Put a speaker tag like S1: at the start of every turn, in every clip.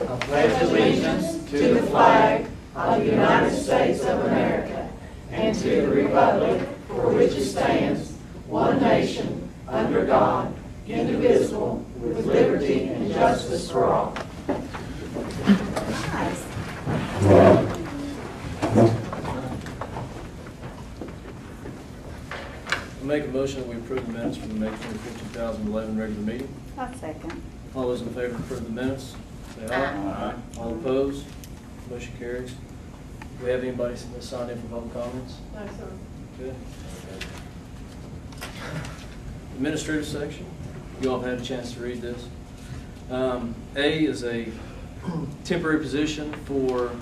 S1: I pledge allegiance to the flag of the United States of America and to the republic for which it stands, one nation, under God, indivisible, with liberty and justice for all.
S2: I make a motion that we approve the minutes from the May 25th, 2011 regular meeting.
S3: I'll second.
S2: All those in favor to approve the minutes, say aye.
S3: Aye.
S2: All opposed? Motion carries. Do we have anybody that signed in for public comments?
S4: No, sir.
S2: Good. Administrative section. You all have had a chance to read this. A is a temporary position for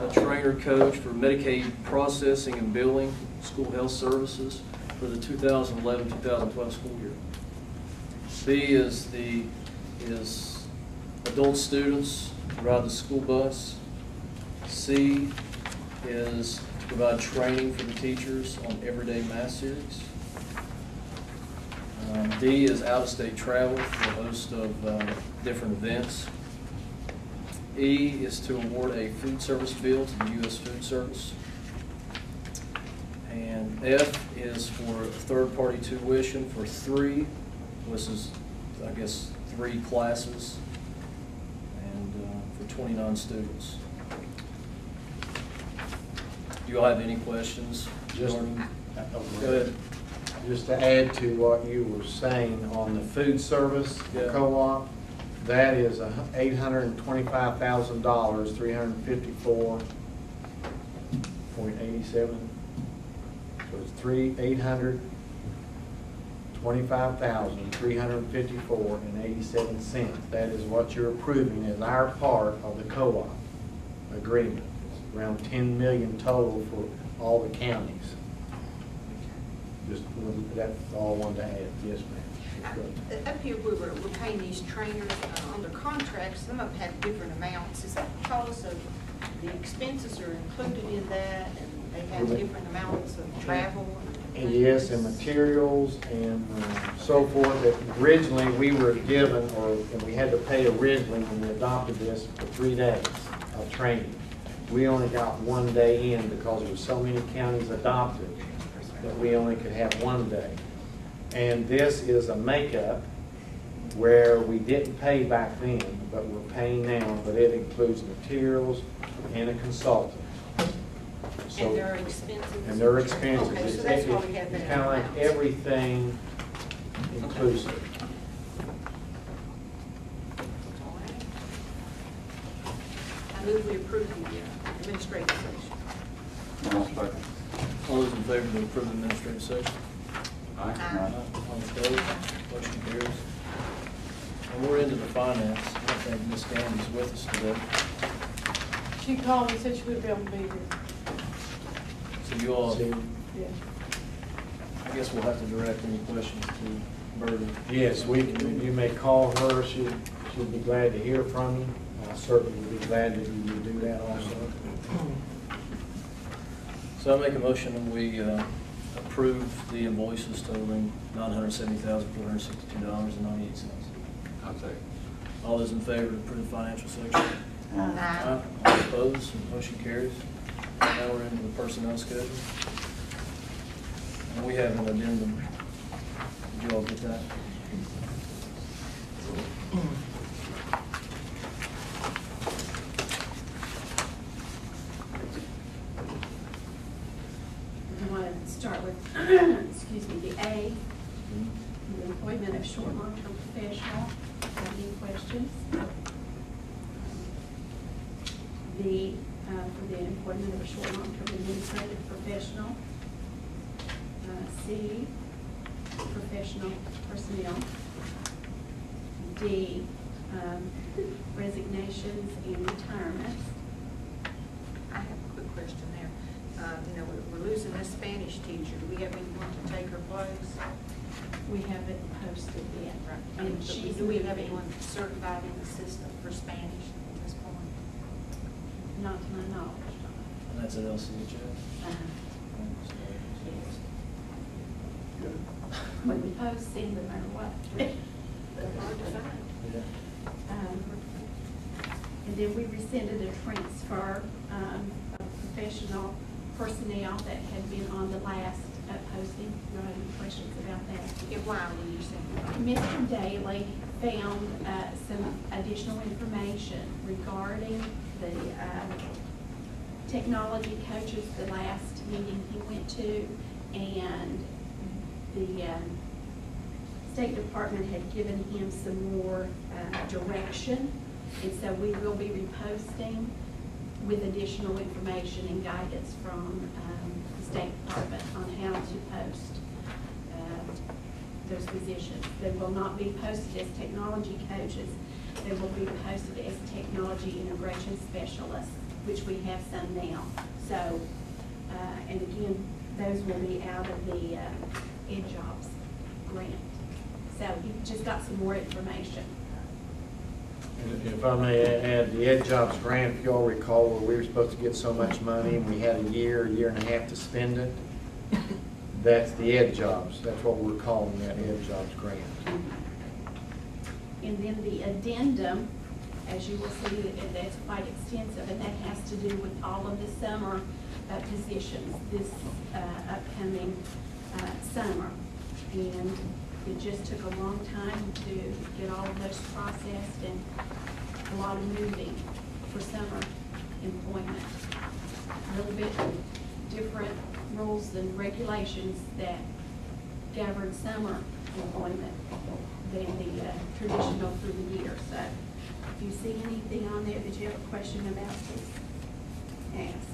S2: a trainer coach for Medicaid processing and billing, school health services for the 2011-2012 school year. B is adult students to ride the school bus. C is to provide training for the teachers on everyday math series. D is out-of-state travel for a host of different events. E is to award a food service bill to the U.S. Food Service. And F is for third-party tuition for three, this is, I guess, 3 classes, and for 29 students. Do you all have any questions?
S1: Just,
S2: Go ahead.
S1: just to add to what you were saying on the food service co-op, that is $825,000, 354.87. So it's $825,354.87. That is what you're approving as our part of the co-op agreement. It's around $10 million total for all the counties. Just that's all I wanted to add. Yes, ma'am.
S5: Up here, we're paying these trainers under contracts. Some of them have different amounts. Is that because of the expenses are included in that, and they have different amounts of travel?
S1: And yes, and materials and so forth. That originally we were given, and we had to pay originally when we adopted this for 3 days of training. We only got 1 day in because there were so many counties adopted that we only could have 1 day. And this is a makeup where we didn't pay back then, but we're paying now, but it includes materials and a consultant. So,
S5: and their expenses?
S1: And their expenses.
S5: Okay, so that's why we have that.
S1: It's kind of like everything inclusive.
S5: All right. I move we approve the administrative section.
S2: All those in favor to approve the administrative section?
S5: Aye.
S2: All opposed? Motion carries. And we're into the finance. I don't think Ms. Gandy's with us today.
S4: She called me, said she would be able to be here.
S2: So you all,
S4: Yeah.
S1: Oh.
S2: I guess we'll have to direct any questions to Birdie.
S1: Yes, you may call her. She'll be glad to hear from you. I certainly would be glad that you would do that also.
S2: So I make a motion that we approve the invoices totaling $970,462.98.
S6: I'll take it.
S2: All those in favor to approve the financial section?
S5: Aye.
S2: All opposed? Motion carries. Now we're into the personnel schedule. And we have an addendum. Did you all get that?
S7: I want to start with, excuse me, the A, the employment of short, long-term professional. Have any questions? B, for the employment of a short, long-term administrative professional. C, professional personnel. D, resignations and retirements.
S5: I have a quick question there. You know, we're losing a Spanish teacher. Do we have anyone to take her place?
S7: We haven't posted yet.
S5: Right.
S7: And
S5: Do
S7: she's
S5: we have
S7: leaving.
S5: anyone certified in the system for Spanish at this point?
S7: Not to my knowledge.
S2: And that's at LCHS.
S7: When we post them, no matter what.
S5: They're hard to find.
S2: Yeah.
S7: then we rescinded a transfer of professional personnel that had been on the last posting. Do you have any questions about that?
S5: Yeah, why were you saying?
S7: Mr. Daly found some additional information regarding the technology coaches, the last meeting he went to, and the State Department had given him some more direction, and so we will be reposting with additional information and guidance from the State Department on how to post those positions. They will not be posted as technology coaches. They will be posted as technology integration specialists, which we have some now. So, and again, those will be out of the Ed Jobs grant. So he just got some more information.
S1: And if I may add, the Ed Jobs grant, if you all recall, where we were supposed to get so much money and we had a year and a half to spend it, that's the Ed Jobs. That's what we're calling that Ed Jobs grant.
S7: And then the addendum, as you will see, that's quite extensive, and that has to do with all of the summer positions this upcoming summer. And it just took a long time to get all of those processed and a lot of moving for summer employment. A little bit different rules and regulations that govern summer employment than the traditional through the year. So if you see anything on there that you have a question about, please ask.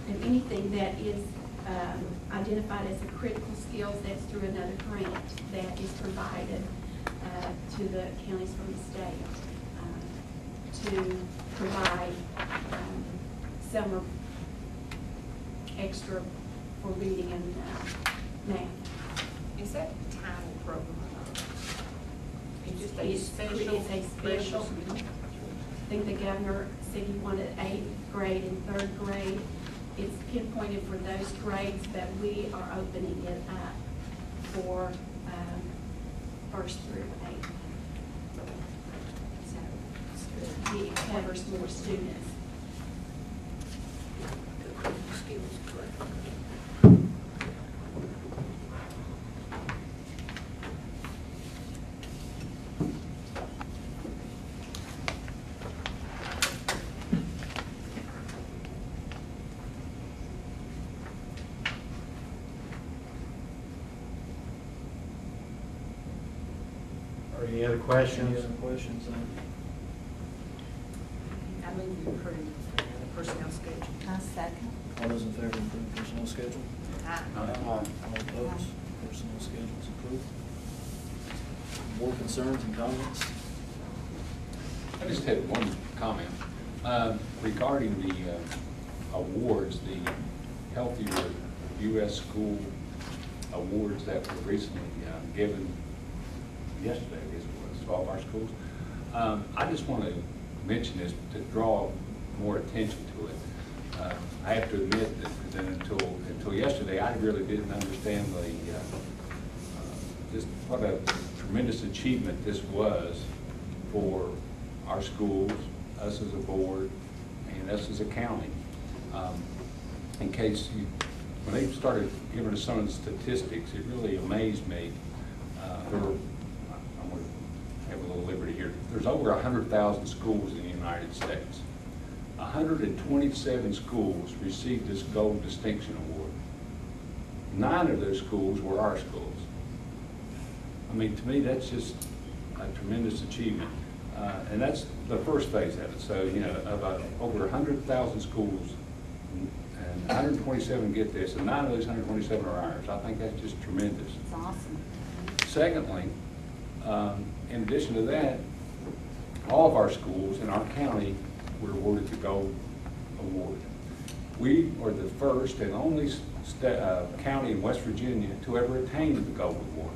S7: And anything that is identified as a critical skills, that's through another grant that is provided to the counties from the state to provide summer extra for reading and math.
S5: Is that title program? It's just a
S7: It's
S5: special.
S7: a special. I think the governor said he wanted 8th grade and 3rd grade. It's pinpointed for those grades, but we are opening it up for 1st through 8th. So it covers more students.
S5: Skills, correct.
S1: Are any other questions?
S2: Any other questions?
S5: I move we approve the personnel schedule.
S3: I second.
S2: All those in favor of approving personnel schedule?
S5: Aye.
S2: All opposed? Personnel schedule is approved. Board concerns and comments?
S6: I just had one comment regarding the awards, the Healthier U.S. School awards that were recently given yesterday, I guess it was, to all of our schools. I just want to mention this to draw more attention to it. I have to admit that until yesterday, I really didn't understand just what a tremendous achievement this was for our schools, us as a board, and us as a county. In case when they started giving us some of the statistics, it really amazed me. I'm going to have a little liberty here. There's over 100,000 schools in the United States. 127 schools received this Gold Distinction Award. 9 of those schools were our schools. I mean, to me, that's just a tremendous achievement. And that's the first phase of it. So, you know, about over 100,000 schools, and 127 get this, and 9 of those 127 are ours. I think that's just tremendous.
S3: It's awesome.
S6: Secondly, in addition to that, all of our schools in our county were awarded the Gold Award. We are the first and only county in West Virginia to ever attain the Gold Award.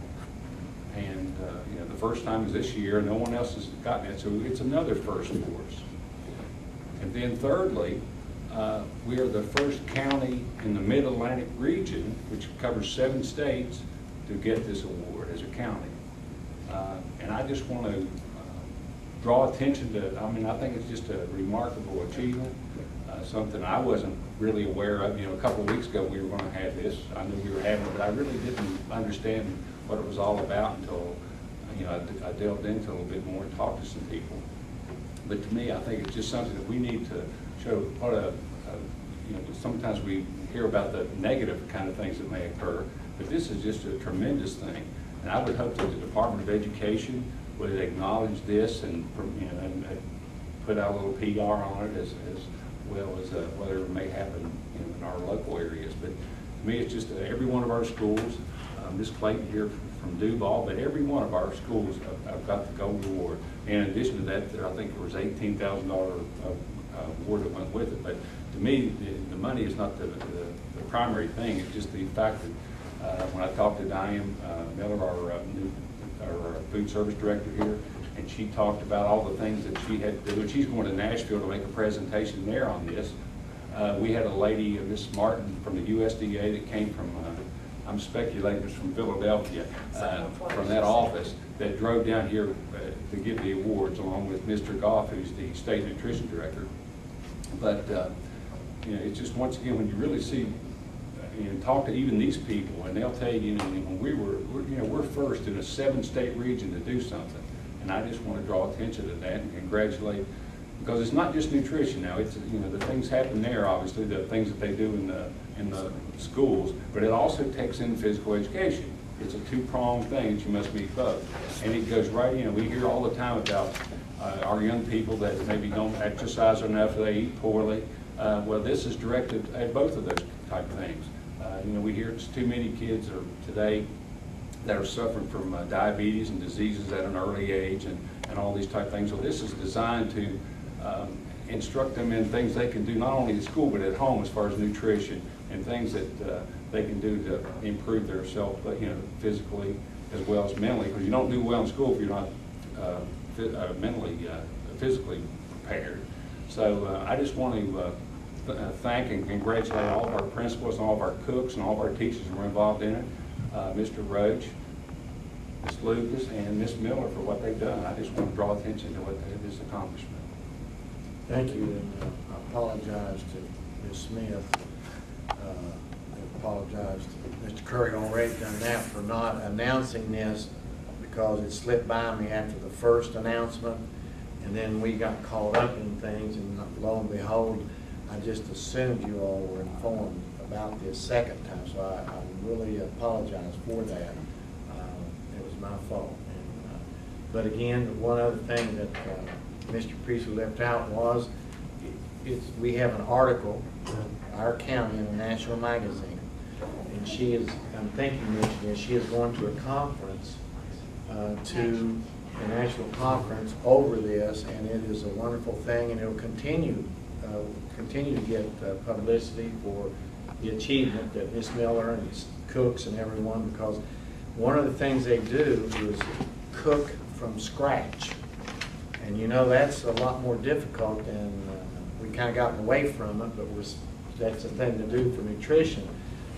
S6: And you know, the first time is this year. No one else has gotten it, so it's another first for us. And then thirdly, We are the first county in the Mid-Atlantic region, which covers 7 states, to get this award as a county. And I just want to draw attention to, I mean, I think it's just a remarkable achievement, something I wasn't really aware of. You know, a couple of weeks ago we were going to have this. I knew we were having it, but I really didn't understand what it was all about until, you know, I delved into it a little bit more and talked to some people. But to me, I think it's just something that we need to show what you know, sometimes we hear about the negative kind of things that may occur, but this is just a tremendous thing. And I would hope that the Department of Education would acknowledge this and, you know, and put out a little PR on it as well as whether it may happen, you know, in our local areas. But to me, it's just every one of our schools, Ms. Clayton here from Duval, but every one of our schools have got the gold award. And in addition to that, I think there was $18,000 award that went with it. But to me, the money is not the primary thing. It's just the fact that when I talked to Diane Miller, our food service director here, and she talked about all the things that she had to do. And she's going to Nashville to make a presentation there on this. We had a lady, Miss Martin, from the USDA that came from, I'm speculating it's from Philadelphia, from that office, that drove down here to give the awards along with Mr. Goff, who's the state nutrition director. But you know, it's just, once again, when you really see, you know, talk to even these people, and they'll tell you, you know, when we're first in a 7-state region to do something. And I just want to draw attention to that and congratulate, because it's not just nutrition now. It's, you know, the things happen there, obviously, the things that they do in the schools, but it also takes in physical education. It's a 2-pronged thing that you must meet both. And it goes right in. We hear all the time about our young people that maybe don't exercise enough, they eat poorly. Well, this is directed at both of those type of things. You know, we hear it's too many kids today that are suffering from diabetes and diseases at an early age and all these type of things. So this is designed to instruct them in things they can do not only at school but at home as far as nutrition and things that they can do to improve their self, you know, physically as well as mentally. Because you don't do well in school if you're not physically prepared. So I just want to thank and congratulate all of our principals and all of our cooks and all of our teachers who were involved in it. Mr. Roach, Ms. Lucas, and Ms. Miller for what they've done. I just want to draw attention to this accomplishment.
S1: Thank you, and I apologize to Ms. Smith. I apologize to Mr. Curry, already done that, for not announcing this because it slipped by me after the first announcement, and then we got caught up in things, and lo and behold, I just assumed you all were informed about this second time, so I really apologize for that. It was my fault. And, but again, one other thing that Mr. Priestley left out was we have an article, our county, in a national magazine, and she is, I'm thinking you mentioned this, she is going to a conference, to a national conference over this, and it is a wonderful thing, and it will continue to get publicity for the achievement that Ms. Miller and cooks and everyone, because one of the things they do is cook from scratch. And you know, that's a lot more difficult, and we kind of gotten away from it, but that's the thing to do for nutrition.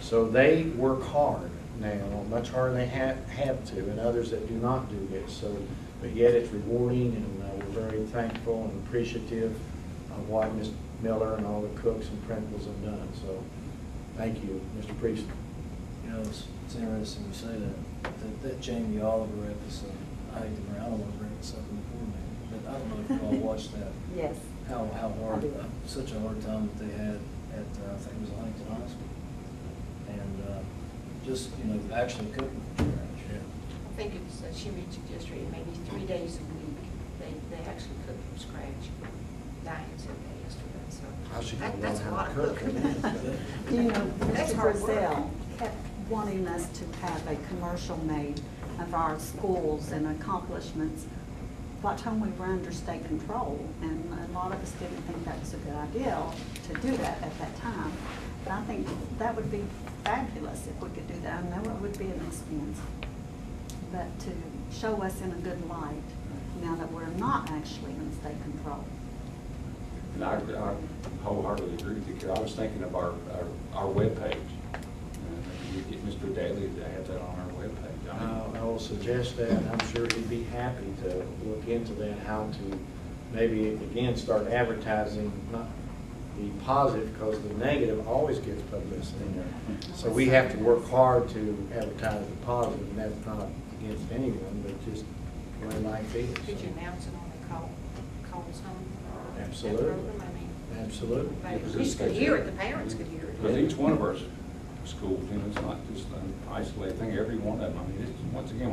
S1: So they work hard now, much harder than they have to, and others that do not do this. So, but yet it's rewarding, and we're very thankful and appreciative of what Ms. Miller and all the cooks and principals have done. So thank you, Mr. Priestley.
S2: You know, it's interesting you say that Jamie Oliver episode. I don't want to bring this up in the board meeting, but I don't know if you all watched that.
S3: Yes.
S2: How hard, such a hard time that they had at, I think it was Huntington High School. And just, you know, actually cooking from scratch.
S1: Yeah.
S5: I think it was, she mentioned yesterday, maybe 3 days a week, they actually cook from scratch. Diane said that yesterday, so.
S1: I should go
S5: That's a
S1: learn
S5: lot
S1: how
S5: of
S1: to cook.
S5: cooking.
S3: You know,
S5: That's
S3: Mr.
S5: hard work.
S3: Brazil kept wanting us to have a commercial made of our schools and accomplishments by the time we were under state control, and a lot of us didn't think that was a good idea to do that at that time. But I think that would be fabulous if we could do that. I know it would be an expense, but to show us in a good light now that we're not actually in state control.
S6: And I wholeheartedly agree with you, Carol. I was thinking of our webpage. We get Mr. Daly to have that on our webpage.
S1: I will suggest that. I'm sure he'd be happy to look into that, how to maybe, again, start advertising, not the positive, because the negative always gets publicity. So we have to work hard to advertise the positive, and that's not against anyone, but just the way life is.
S5: Could you announce it on the calls home?
S1: Absolutely.
S5: That program? I mean,
S1: Absolutely.
S5: they just could hear it, the parents could hear it.
S6: Because each one of our schools, you know, it's not just an isolated thing, every one of them. I mean, it's, once again,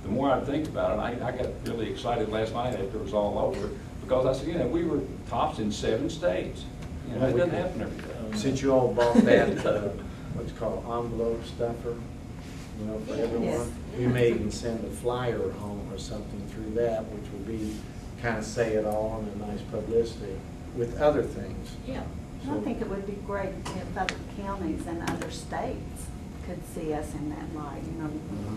S6: the more I think about it, I got really excited last night after it was all over, because I said, you know, we were tops in 7 states. You know, it doesn't happen every day.
S1: Since you all bought that, what's it called, envelope stuffer, you know, for everyone,
S3: Yes.
S1: we may even send a flyer home or something through that, which would be, kind of say it all and a nice publicity with other things.
S5: Yeah.
S3: I think it would be great if other counties and other states could see us in that light. You know,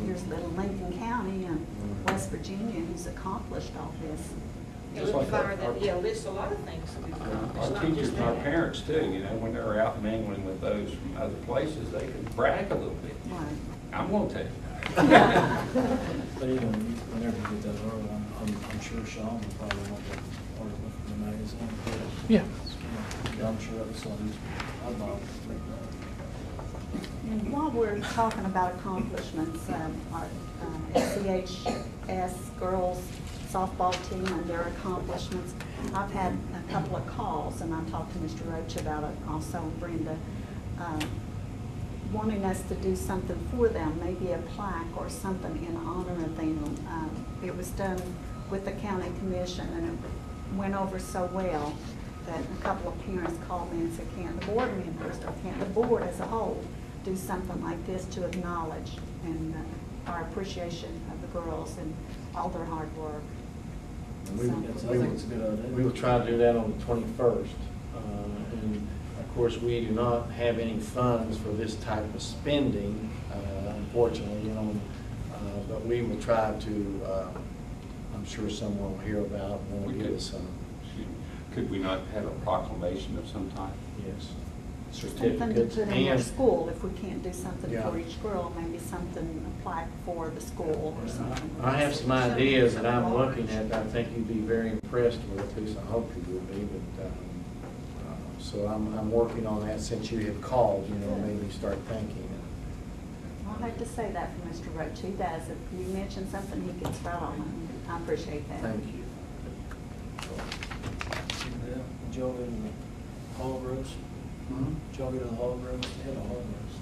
S3: here's little Lincoln County and West Virginia who's accomplished all this.
S5: It
S6: Just
S5: would
S6: like
S5: fire that, yeah, lists a lot of things that we've done. It's
S6: Our
S5: not
S6: teachers
S5: just
S6: and our
S5: that.
S6: parents too, you know, when they're out mingling with those from other places, they can brag a little bit.
S3: Right.
S6: I'm gonna tell you.
S8: But even whenever you get that early, I'm sure Sean will probably want the article from the magazine.
S9: Yeah.
S8: I'm sure that was something I'd love.
S3: And while we're talking about accomplishments, our SCHS girls softball team and their accomplishments, I've had a couple of calls, and I talked to Mr. Roach about it, also Brenda, wanting us to do something for them, maybe a plaque or something in honor of them. It was done with the county commission, and it went over so well that a couple of parents called me and said, can't the board members, or can't the board as a whole do something like this to acknowledge and our appreciation of the girls and all their hard work.
S1: We-
S3: So-
S8: I think it's a good idea.
S1: We will try to do that on the 21st. And of course, we do not have any funds for this type of spending, unfortunately, you know. But we will try to, I'm sure someone will hear about and will give us some,
S6: Could we not have a proclamation of some type?
S1: yes,
S3: Something to
S1: certificates.
S3: put in our
S1: And
S3: school, if we can't do something
S1: Yeah.
S3: for each girl, maybe something, a plaque for the school or something.
S1: I have some ideas that I'm looking at that I think you'd be very impressed with, at least I hope you will be, but, so I'm working on that since you have called, you know, maybe start thinking.
S3: I'd like to say that for Mr. Roach. He does. If you mention something, he gets right on it. I appreciate that.
S1: Thank you.
S8: Yeah, did y'all go to the hog roast? Did y'all go to the hog roast? They had a hog roast.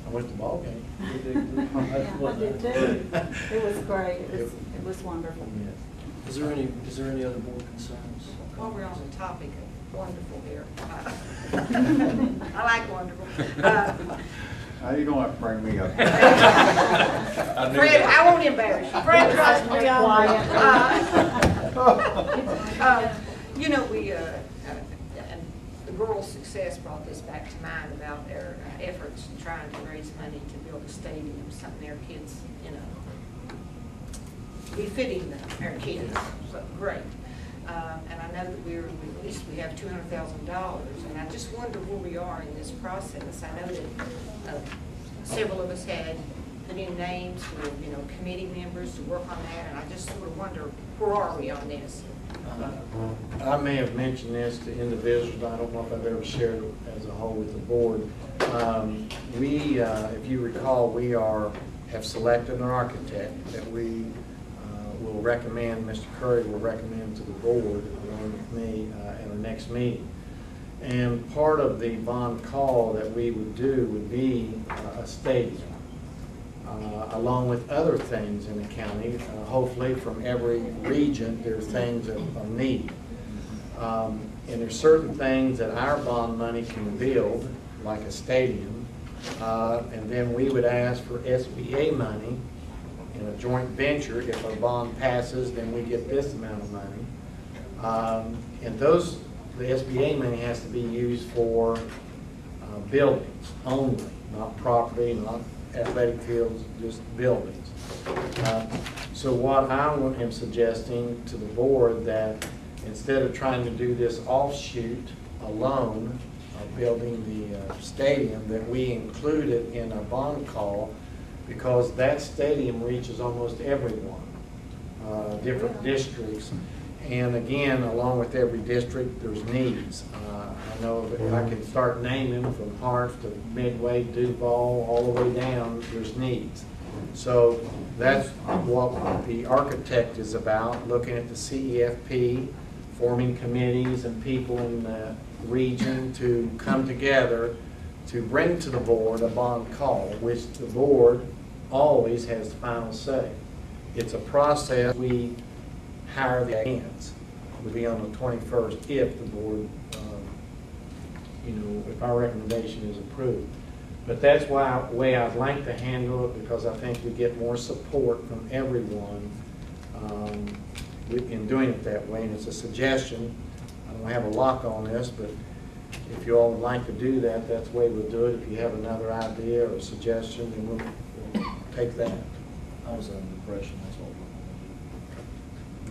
S1: I went to the ball game.
S3: Yeah, I did too. It was great. It was wonderful.
S1: Yes.
S8: Is there any other board concerns?
S5: While we're on the topic of wonderful here, I like wonderful.
S10: You don't have to bring me up.
S5: Fred, I won't embarrass you. Fred tries to be quiet. You know, and the Girls Success brought this back to mind about their efforts in trying to raise money to build a stadium, something their kids, you know, befitting their kids, so great. And I know that at least we have $200,000, and I just wonder where we are in this process. I know that several of us had put in names for, you know, committee members to work on that, and I just sort of wonder, where are we on this?
S1: I may have mentioned this to individuals, I don't know if I've ever shared it as a whole with the board. If you recall, we have selected an architect that we will recommend, Mr. Curry will recommend to the board, along with me, at our next meeting. And part of the bond call that we would do would be a stadium, along with other things in the county. Hopefully from every region, there are things of need. And there's certain things that our bond money can build, like a stadium, and then we would ask for SBA money in a joint venture. If our bond passes, then we get this amount of money. And the SBA money has to be used for buildings only, not property, not athletic fields, just buildings. So what I am suggesting to the board, that instead of trying to do this offshoot alone of building the stadium, that we include it in a bond call, because that stadium reaches almost everyone, different districts. And again, along with every district, there's needs. I know that I can start naming from Harts to Midway, Duval, all the way down, there's needs. So that's what the architect is about, looking at the CEFP, forming committees and people in the region to come together to bring to the board a bond call, which the board always has the final say. It's a process. We hire the hands. It will be on the 21st if the board, if our recommendation is approved. But that's the way I'd like to handle it, because I think we get more support from everyone in doing it that way. And it's a suggestion. I don't have a lock on this, but if you all would like to do that, that's the way we'll do it. If you have another idea or suggestion, then we'll take that.
S8: I was under the impression that's what we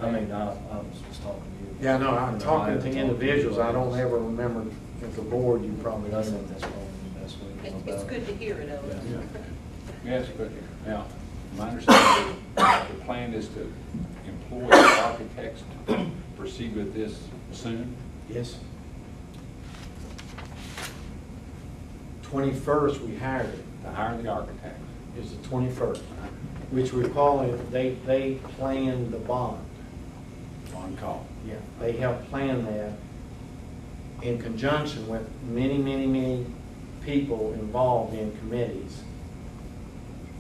S8: were gonna do. I mean, I was just talking to you.
S1: Yeah, no, I'm talking to individuals. I don't ever remember, as a board, you probably
S8: I
S1: don't.
S8: think that's probably the best way to go about it.
S5: It's good to hear it, Owen.
S8: Yeah.
S6: Yes, but now, my understanding, the plan is to employ architects to proceed with this soon?
S1: Yes. 21st, we hired it.
S6: To hire the architect?
S1: It's the 21st, which we're calling, they planned the bond.
S6: On call.
S1: Yeah, they helped plan that in conjunction with many, many, many people involved in committees,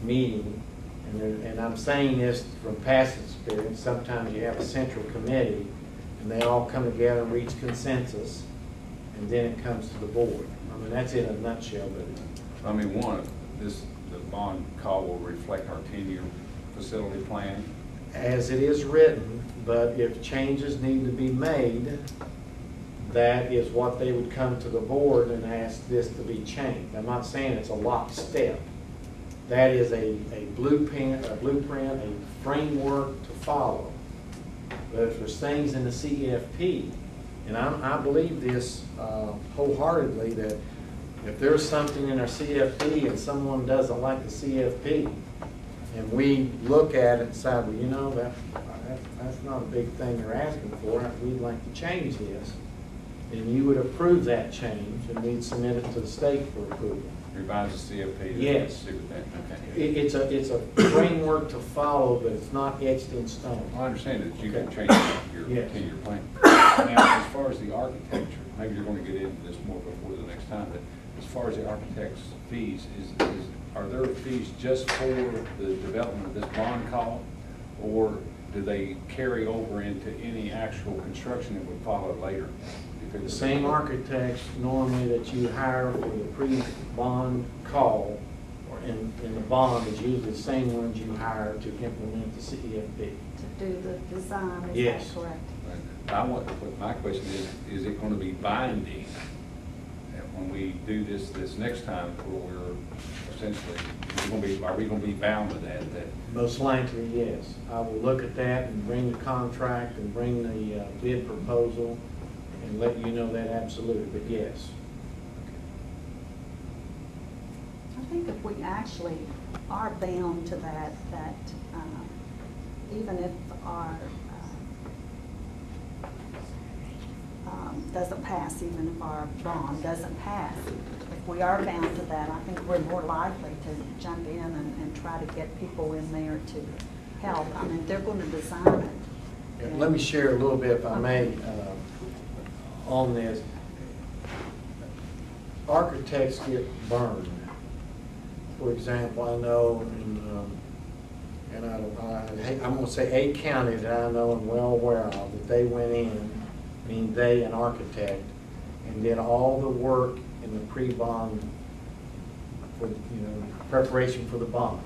S1: meeting. And I'm saying this from past experience. Sometimes you have a central committee and they all come together and reach consensus, and then it comes to the board. I mean, that's in a nutshell. But
S6: I mean, the bond call will reflect our 10-year facility plan.
S1: as it is written, but if changes need to be made, that is what they would come to the board and ask this to be changed. I'm not saying it's a lockstep. That is a blueprint, a framework to follow. But if there's things in the CFP, and I believe this wholeheartedly, that if there's something in our CFP and someone doesn't like the CFP, and we look at it and say, well, you know, that's not a big thing they're asking for, we'd like to change this, then you would approve that change, and we'd submit it to the state for approval.
S6: Revise the CFP?
S1: Yes.
S6: See what that, okay.
S1: It's a framework to follow, but it's not etched in stone.
S6: Well, I understand that you can
S1: Okay.
S6: change your
S1: Yes.
S6: 10-year plan. Now, as far as the architecture, maybe you're going to get into this more before the next time, but as far as the architect's fees, are there fees just for the development of this bond call, or do they carry over into any actual construction that would follow later?
S1: The same architects normally that you hire for the pre-bond call, or in the bond, is usually the same ones you hire to implement the CFP.
S3: To do the design, is
S1: Yes.
S3: that correct?
S6: My question is it going to be binding when we do this next time, where we're essentially, are we going to be bound to that?
S1: Most likely, yes. I will look at that and bring the contract and bring the bid proposal and let you know that absolutely, but yes.
S3: I think if we actually are bound to that, even if our doesn't pass, even if our bond doesn't pass, if we are bound to that, I think we're more likely to jump in and try to get people in there to help. I mean, they're going to design it.
S1: Let me share a little bit, if I may, on this. Architects get burned. For example, I know, I'm going to say 8 counties that I know and well aware of, that they went in, I mean they, an architect, and did all the work in the pre-bond, for preparation for the bond.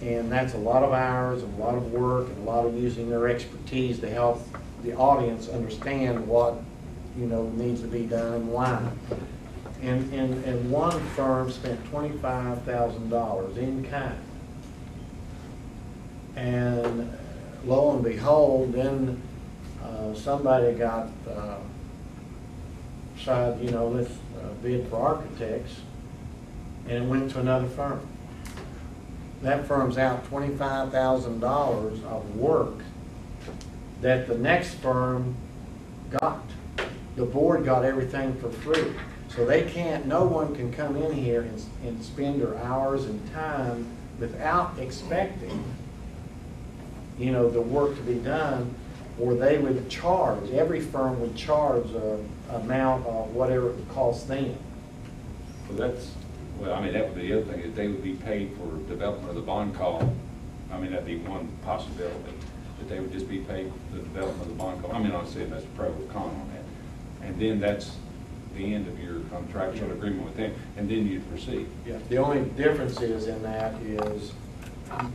S1: And that's a lot of hours, and a lot of work, and a lot of using their expertise to help the audience understand what needs to be done and why. And one firm spent $25,000 in kind. And lo and behold, then somebody got, decided, let's bid for architects, and it went to another firm. That firm's out $25,000 of work that the next firm got. The board got everything for free. So they can't, no one can come in here and spend their hours and time without expecting, the work to be done, or they would charge, every firm would charge an amount of whatever it would cost them.
S6: Well, that would be the other thing, is they would be paid for development of the bond call. That'd be one possibility, that they would just be paid for the development of the bond call. I'm not saying that's a pro or con on that. And then that's the end of your contractual agreement with them, and then you proceed.
S1: Yeah. The only difference is in that is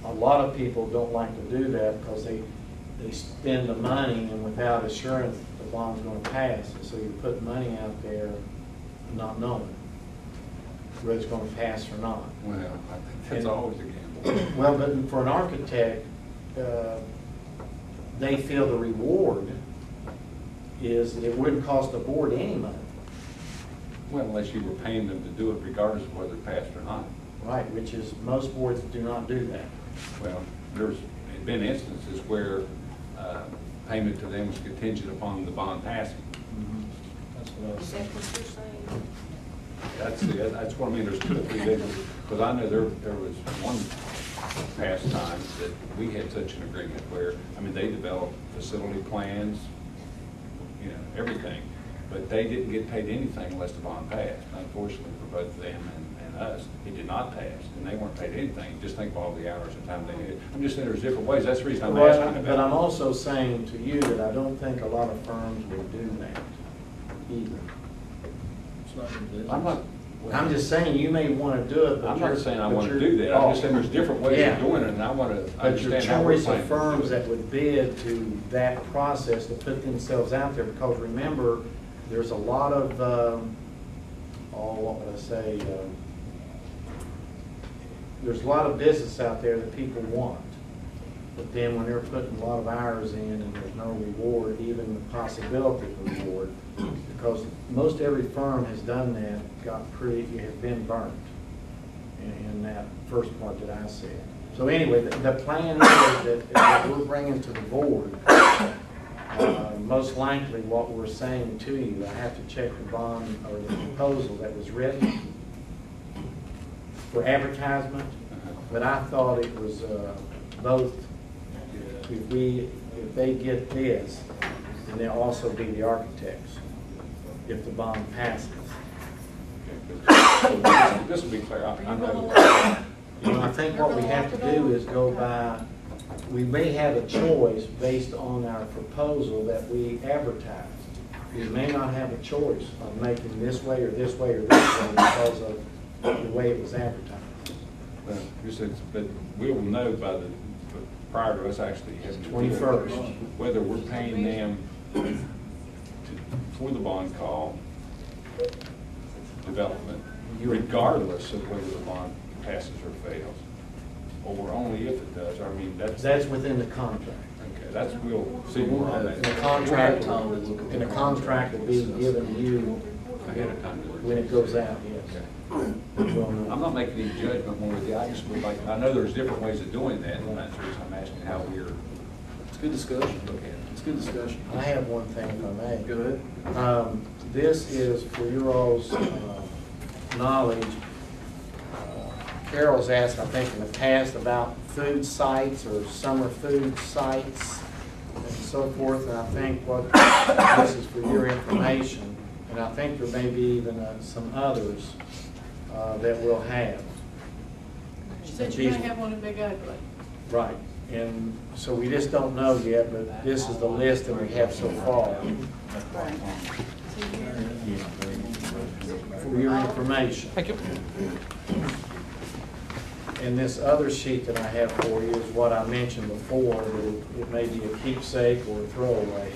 S1: a lot of people don't like to do that because they spend the money and without assurance the bond's going to pass. And so you put money out there not knowing whether it's going to pass or not.
S6: Well, I think that's always a gamble.
S1: Well, but for an architect, they feel the reward is it wouldn't cost the board any money.
S6: Well, unless you were paying them to do it regardless of whether it passed or not.
S1: Right, which is, most boards do not do that.
S6: Well, there's been instances where payment to them was contingent upon the bond passing.
S8: That's what I was
S5: Is that what you're saying?
S6: That's what I mean, there's 2 or 3 different, because I know there was one past time that we had such an agreement where, they developed facility plans, everything, but they didn't get paid anything unless the bond passed. Unfortunately for both them and us, it did not pass, and they weren't paid anything. Just think of all the hours and time they did. I'm just saying there's different ways. That's the reason I'm asking about it.
S1: But I'm also saying to you that I don't think a lot of firms would do that either.
S8: It's not your business.
S1: I'm just saying, you may want to do it, but
S6: I'm not saying I want to do that. I'm just saying there's different ways
S1: Yeah.
S6: of doing it, and I want to
S1: But your
S6: understand how we're
S1: choice
S6: planning
S1: of
S6: to do
S1: firms
S6: it.
S1: that would bid to that process to put themselves out there, because remember, there's a lot of, what would I say? There's a lot of business out there that people want. But then when they're putting a lot of hours in and there's no reward, even the possibility of reward, because most every firm has done that, have been burnt in that first part that I said. So anyway, the plan is that we're bringing to the board, most likely what we're saying to you, I have to check the bond or the proposal that was written for advertisement, but I thought it was both. If they get this, then they'll also be the architects if the bond passes.
S6: So this will be clear. I know.
S1: I think what we have to do is go by, we may have a choice based on our proposal that we advertise. We may not have a choice of making this way or this way or this way because of the way it was advertised.
S6: Well, but we will know prior to us actually having to do it,
S1: 21st.
S6: whether we're paying them for the bond call development, regardless of whether the bond passes or fails, or only if it does.
S1: That's within the contract.
S6: Okay, we'll see more on that.
S1: And the contract will be given to you
S6: Ahead of time.
S1: when it goes out, yes.
S6: I'm not making any judgment one with you. I just would like, I know there's different ways of doing that, and that's the reason I'm asking how we're.
S2: It's good discussion. It's good discussion.
S1: I have one thing, if I may.
S2: Go ahead.
S1: This is for your all's knowledge. Carol's asked, I think, in the past about food sites or summer food sites and so forth, and I think this is for your information, and I think there may be even some others that we'll have.
S4: She said you're gonna have one in Big Ugly.
S1: Right, and so we just don't know yet, but this is the list that we have so far. For your information.
S2: Thank you.
S1: And this other sheet that I have for you is what I mentioned before, that it may be a keepsake or a throwaway.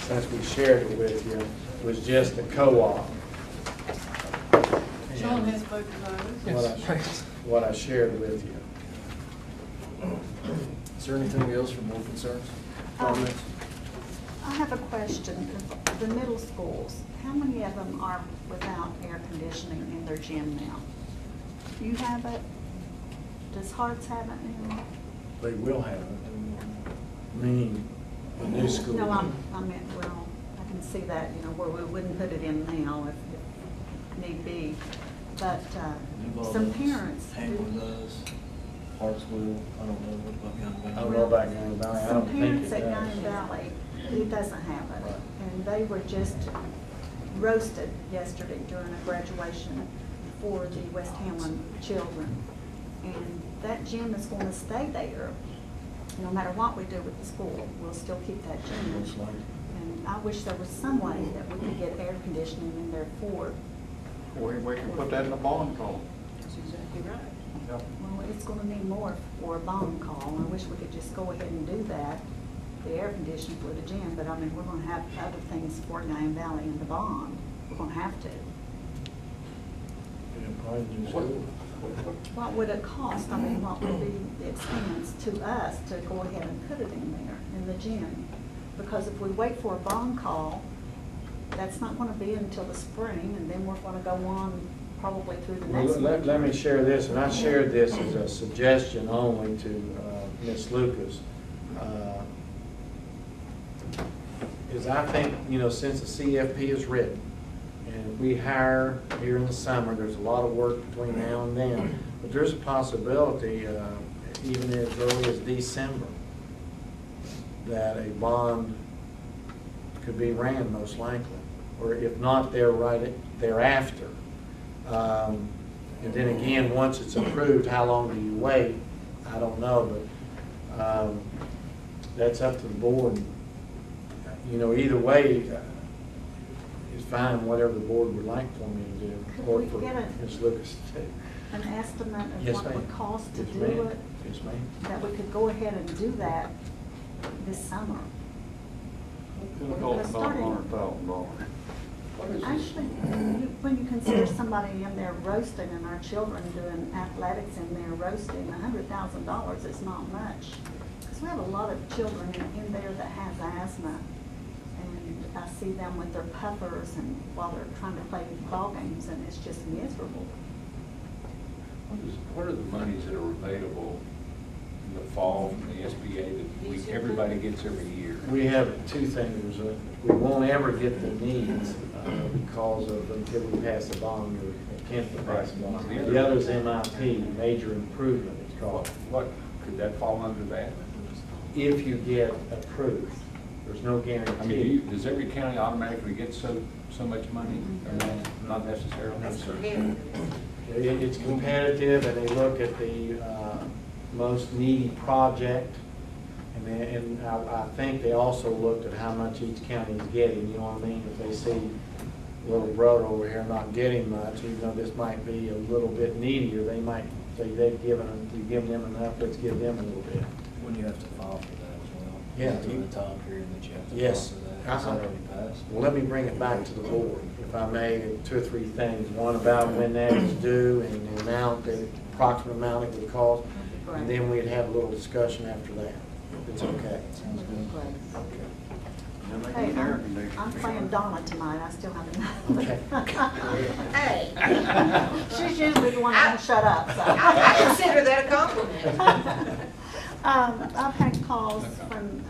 S1: Since we shared it with you, was just a co-op.
S4: Sean has both of those.
S1: What I shared with you.
S2: Is there anything else for board concerns? Comments?
S3: I have a question. The middle schools, how many of them are without air conditioning in their gym now? Do you have it? Does Hearts have it now?
S8: They will have it. Meaning the new school.
S3: No, I meant, well, I can see that, you know, where we wouldn't put it in now if need be. But
S8: Duval
S3: some
S8: does,
S3: parents.
S8: Hamlin does, Parks will, I don't know what about Young Valley.
S1: I don't know about Young Valley, I don't think it
S3: Some parents at Young
S1: does.
S3: Valley, it doesn't have it.
S1: Right.
S3: And they were just roasted yesterday during a graduation for the West Hamlin children. And that gym is going to stay there. No matter what we do with the school, we'll still keep that gym.
S8: Looks like.
S3: And I wish there was some way that we could get air conditioning in there for,
S10: We can put that in a bond call.
S5: That's exactly right.
S10: Yeah.
S3: well, it's gonna need more for a bond call. I wish we could just go ahead and do that, the air conditioning for the gym, but I mean, we're gonna have other things for Guyan Valley in the bond. We're gonna have to.
S8: Yeah, probably new school.
S3: What would it cost? I mean, what would be the expense to us to go ahead and put it in there, in the gym? Because if we wait for a bond call, that's not gonna be until the spring, and then we're gonna go on probably through the
S1: Well,
S3: next
S1: let
S3: winter.
S1: me share this, and I shared this as a suggestion only to Ms. Lucas. Is I think, you know, since the CFP is written, and we hire here in the summer, there's a lot of work between now and then, but there's a possibility, even as early as December, that a bond could be ran most likely, or if not, thereafter. And then again, once it's approved, how long do you wait? I don't know, but that's up to the board. You know, either way, it's fine, whatever the board would like for me to do,
S3: Could
S1: or
S3: we
S1: for
S3: get
S1: Ms. Lucas to do.
S3: An estimate of
S1: Yes,
S3: what it would
S1: ma'am.
S3: cost to
S1: Yes,
S3: do
S1: ma'am.
S3: it?
S1: Yes, ma'am.
S3: That we could go ahead and do that this summer?
S10: It'll cost about $100,000.
S3: Actually, when you consider somebody in there roasting and our children doing athletics in there roasting, $100,000 is not much. Because we have a lot of children in there that has asthma. And I see them with their puffers and while they're trying to play ball games, and it's just miserable.
S6: What are the monies that are available in the fall from the SBA that everybody gets every year?
S1: We have two things. We won't ever get the needs because of until we pass the bond or attempt to pass the bond. The other is MIP, major improvement it's called.
S6: What, could that fall under that?
S1: If you get approved, there's no guarantee.
S6: I mean, does every county automatically get so much money? Or not necessarily?
S5: That's competitive.
S1: It's competitive, and they look at the most needy project. And I think they also looked at how much each county is getting, you know what I mean? If they see little brother over here not getting much, even though this might be a little bit needier, they might say we've given them enough, let's give them a little bit.
S8: When you have to file for that as well.
S1: Yeah.
S8: During the time period that you have to
S1: Yes.
S8: file for that. Is that already passed?
S1: Well, let me bring it back to the board, if I may, two or three things. One about when that is due and the amount, the approximate amount it would cost. And then we'd have a little discussion after that, if it's okay.
S8: Sounds good.
S10: And they
S3: Hey,
S10: need air conditioning.
S3: I'm playing Donna tonight, I still haven't.
S5: Hey,
S3: She's usually the one that shut up, so.
S5: I consider that a compliment.
S3: I've had calls from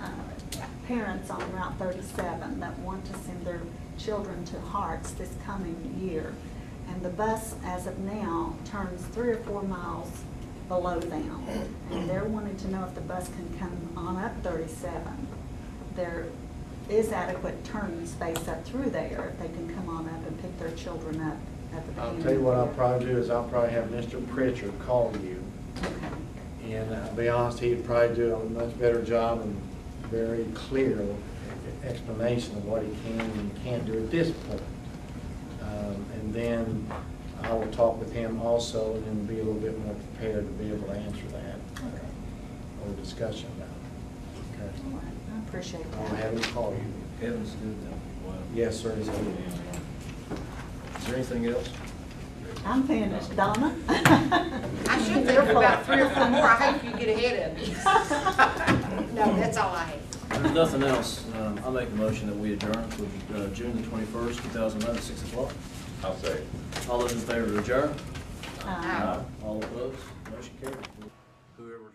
S3: parents on Route 37 that want to send their children to Hearts this coming year. And the bus, as of now, turns 3 or 4 miles below them. And they're wanting to know if the bus can come on up 37. There is adequate turning space up through there, if they can come on up and pick their children up at the beginning.
S1: I'll tell you what I'll
S3: of
S1: probably do is I'll probably have Mr. Pritchard call you.
S3: the year. Okay.
S1: And I'll be honest, he'd probably do a much better job and very clear explanation of what he can and can't do at this point. And then I will talk with him also and then be a little bit more prepared to be able to answer that or discussion about it. Okay.
S3: All right. I appreciate
S1: I'll
S3: that.
S1: have him call you.
S8: Kevin's good though. Wow.
S1: Yes, sir. he's good.
S2: Is there anything else?
S3: I'm finished, Donna.
S5: I should think about 3 or 4 more. I hope you get ahead of me. No, that's all I have.
S2: there's nothing else, I make a motion that we adjourn to June the 21st, 2011, 6 o'clock.
S6: I'll say.
S2: All those in favor of adjourn?
S3: Uh,
S2: All opposed? Motion carried. Whoever.